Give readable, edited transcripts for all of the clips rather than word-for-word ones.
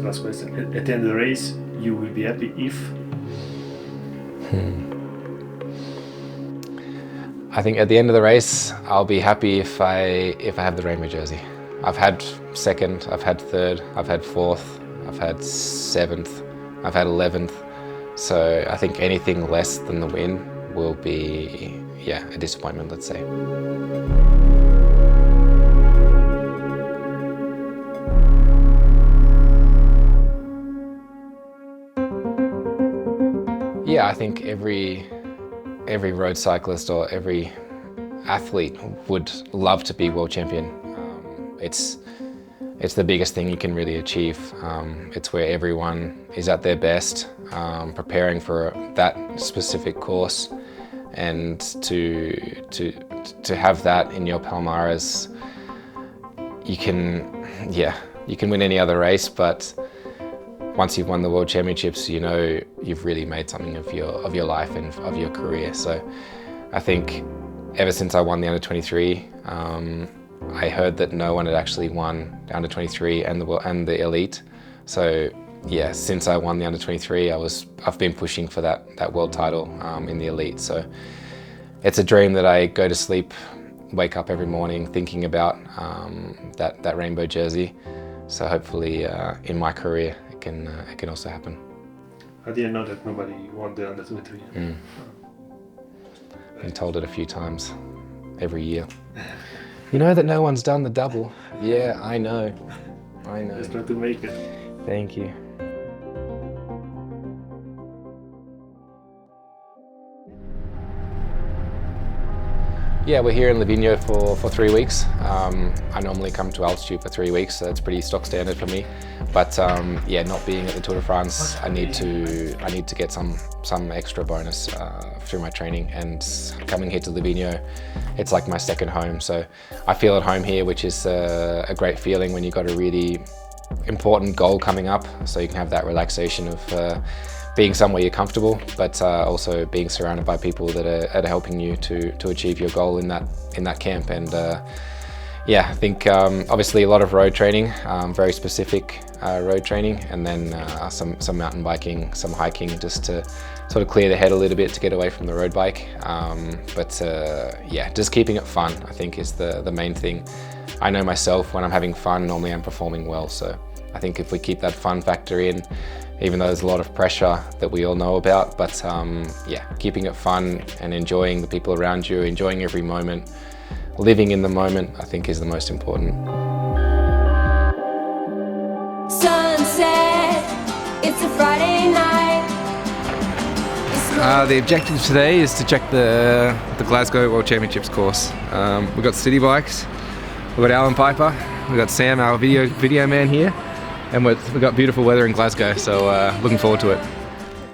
last question. At the end of the race, you will be happy if? I think at the end of the race, I'll be happy if I have the rainbow jersey. I've had second, I've had third, I've had fourth, I've had seventh, I've had 11th. So I think anything less than the win will be, yeah, a disappointment, let's say. Yeah, I think every road cyclist or every athlete would love to be world champion. It's the biggest thing you can really achieve. It's where everyone is at their best, preparing for that specific course, and to have that in your palmares, you can win any other race, but once you've won the World Championships, you know you've really made something of your life and of your career. So I think ever since I won the under-23, I heard that no one had actually won the under-23 and the elite. So yeah, since I won the under-23, I've been pushing for that world title in the elite. So it's a dream that I go to sleep, wake up every morning thinking about that rainbow jersey. So hopefully in my career it can also happen. I didn't know that nobody won the under-23. Been told it a few times every year. You know that no one's done the double. Yeah, I know. Just trying to make it. Thank you. Yeah, we're here in Livigno for 3 weeks. I normally come to altitude for 3 weeks, so that's pretty stock standard for me. But yeah, not being at the Tour de France, I need to get some extra bonus through my training. And coming here to Livigno, it's like my second home. So I feel at home here, which is a great feeling when you've got a really important goal coming up. So you can have that relaxation of being somewhere you're comfortable, but also being surrounded by people that are helping you to achieve your goal in that camp. And yeah, I think obviously a lot of road training, very specific road training, and then some mountain biking, some hiking, just to sort of clear the head a little bit to get away from the road bike. But yeah, just keeping it fun, I think, is the main thing. I know myself, when I'm having fun, normally I'm performing well. So I think if we keep that fun factor in, even though there's a lot of pressure that we all know about, but yeah, keeping it fun and enjoying the people around you, enjoying every moment, living in the moment, I think is the most important. Sunset, it's a Friday night. The objective today is to check the Glasgow World Championships course. We've got city bikes, we've got Alan Piper, we've got Sam, our video man here, and we've got beautiful weather in Glasgow, so looking forward to it.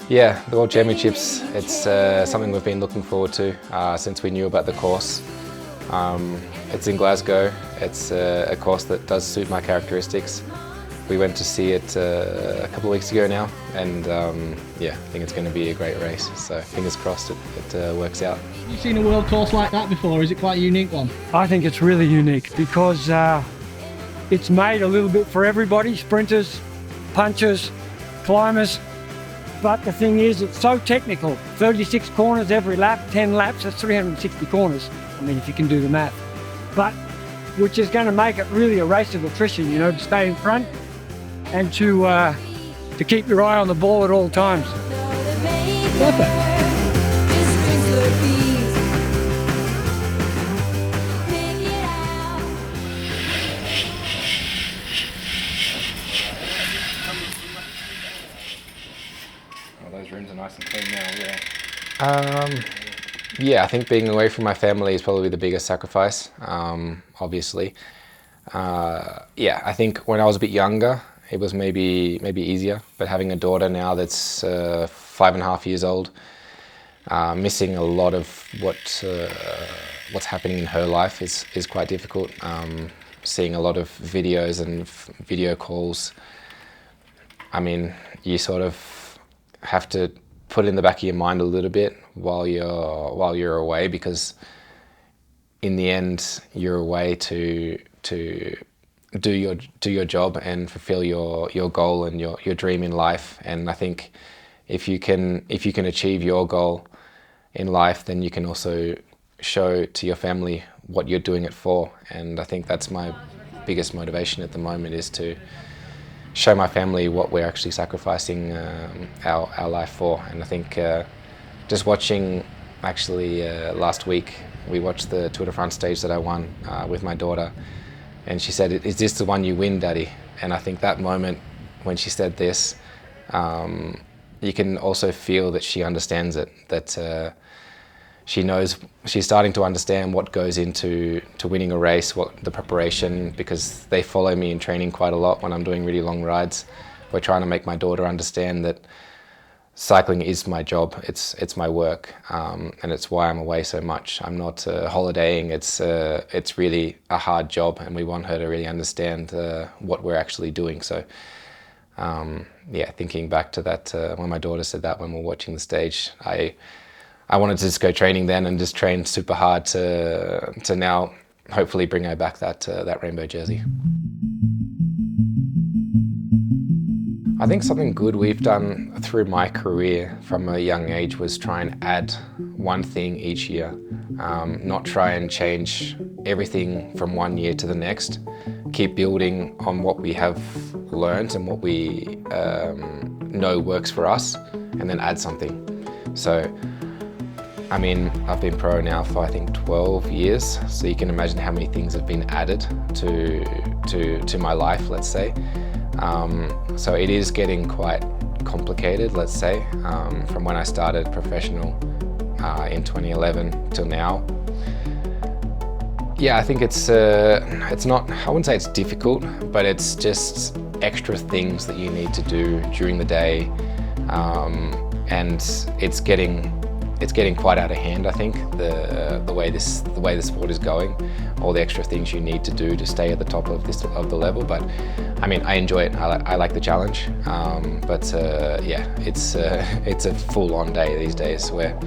Yeah, the World Championships, it's something we've been looking forward to since we knew about the course. It's in Glasgow. It's a course that does suit my characteristics. We went to see it a couple of weeks ago now, and yeah, I think it's going to be a great race, so fingers crossed it works out. Have you seen a world course like that before? Is it quite a unique one? I think it's really unique because it's made a little bit for everybody, sprinters, punchers, climbers, but the thing is it's so technical. 36 corners every lap, 10 laps, that's 360 corners. I mean, if you can do the math. But which is going to make it really a race of attrition, you know, to stay in front and to keep your eye on the ball at all times. Perfect. Those rooms are nice and clean now, yeah. Yeah, I think being away from my family is probably the biggest sacrifice, obviously. Yeah, I think when I was a bit younger, it was maybe easier, but having a daughter now that's 5.5 years old, missing a lot of what's happening in her life is quite difficult. Seeing a lot of videos and video calls, I mean, you sort of have to put it in the back of your mind a little bit while you're away, because in the end you're away to do your job and fulfill your goal and your dream in life. And I think if you can achieve your goal in life, then you can also show to your family what you're doing it for. And I think that's my biggest motivation at the moment, is to show my family what we're actually sacrificing our life for. And I think just watching, actually last week we watched the Tour de France stage that I won with my daughter, and she said, "Is this the one you win, Daddy?" And I think that moment when she said this, you can also feel that she understands it, that she knows, she's starting to understand what goes into winning a race, what the preparation, because they follow me in training quite a lot when I'm doing really long rides. We're trying to make my daughter understand that cycling is my job, it's my work, and it's why I'm away so much. I'm not holidaying, it's really a hard job, and we want her to really understand what we're actually doing. So yeah, thinking back to that, when my daughter said that when we were watching the stage, I wanted to just go training then and just train super hard to now hopefully bring her back that rainbow jersey. I think something good we've done through my career from a young age was try and add one thing each year, not try and change everything from one year to the next. Keep building on what we have learned and what we know works for us, and then add something. So, I mean, I've been pro now for I think 12 years, so you can imagine how many things have been added to my life, let's say. So it is getting quite complicated, let's say, from when I started professional in 2011 till now. Yeah, I think it's not, I wouldn't say it's difficult, but it's just extra things that you need to do during the day, and it's getting quite out of hand, I think, the way the sport is going, all the extra things you need to do to stay at the top of the level. But I mean, I enjoy it. I like the challenge. But yeah, it's a full-on day these days, where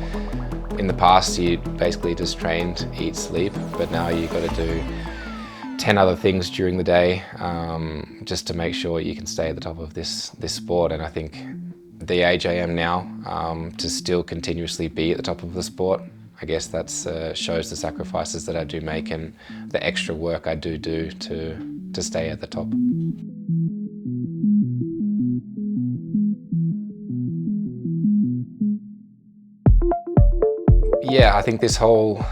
in the past you basically just trained, eat, sleep, but now you've got to do 10 other things during the day just to make sure you can stay at the top of this sport. And I think the age I am now, to still continuously be at the top of the sport, I guess that shows the sacrifices that I do make and the extra work I do to stay at the top. Yeah, I think this whole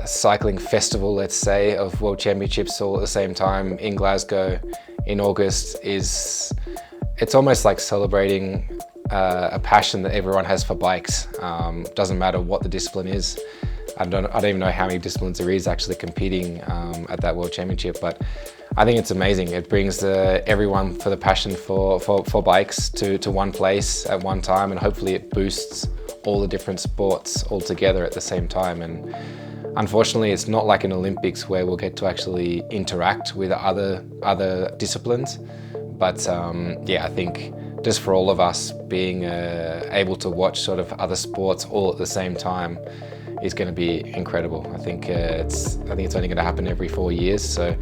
cycling festival, let's say, of World Championships all at the same time in Glasgow in August it's almost like celebrating a passion that everyone has for bikes. Doesn't matter what the discipline is. I don't even know how many disciplines there is actually competing at that World Championship, but I think it's amazing. It brings everyone for the passion for bikes to one place at one time, and hopefully it boosts all the different sports all together at the same time. And unfortunately, it's not like an Olympics where we'll get to actually interact with other disciplines. But yeah, I think just for all of us being able to watch sort of other sports all at the same time is going to be incredible. I think it's only going to happen every 4 years, so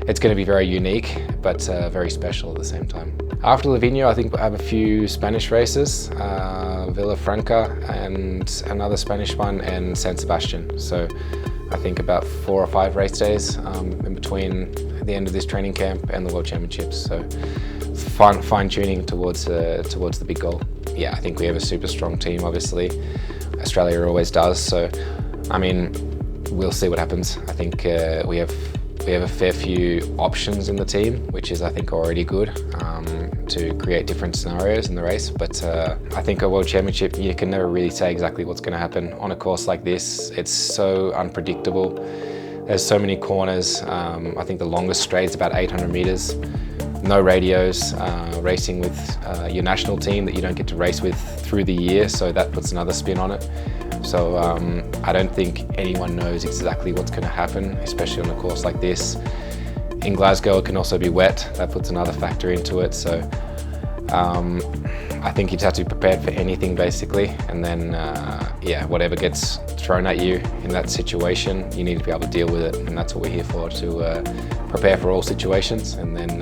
it's going to be very unique, but very special at the same time. After Livigno, I think we'll have a few Spanish races, Villafranca and another Spanish one, and San Sebastian. So I think about 4 or 5 race days in between the end of this training camp and the World Championships. So fine tuning towards the big goal. Yeah, I think we have a super strong team, obviously. Australia always does. So, I mean, we'll see what happens. I think we have a fair few options in the team, which is, I think, already good to create different scenarios in the race. But I think a World Championship, you can never really say exactly what's going to happen on a course like this. It's so unpredictable. There's so many corners. I think the longest straight's about 800 meters. No radios, racing with your national team that you don't get to race with through the year, so that puts another spin on it. So I don't think anyone knows exactly what's going to happen, especially on a course like this. In Glasgow, it can also be wet. That puts another factor into it. So I think you just have to be prepared for anything, basically. And then, yeah, whatever gets thrown at you in that situation, you need to be able to deal with it, and that's what we're here for, to prepare for all situations, and then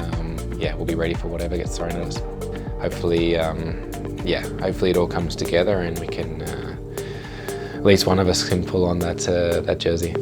yeah, we'll be ready for whatever gets thrown at us. Hopefully, yeah, hopefully it all comes together and we can, at least one of us can pull on that jersey.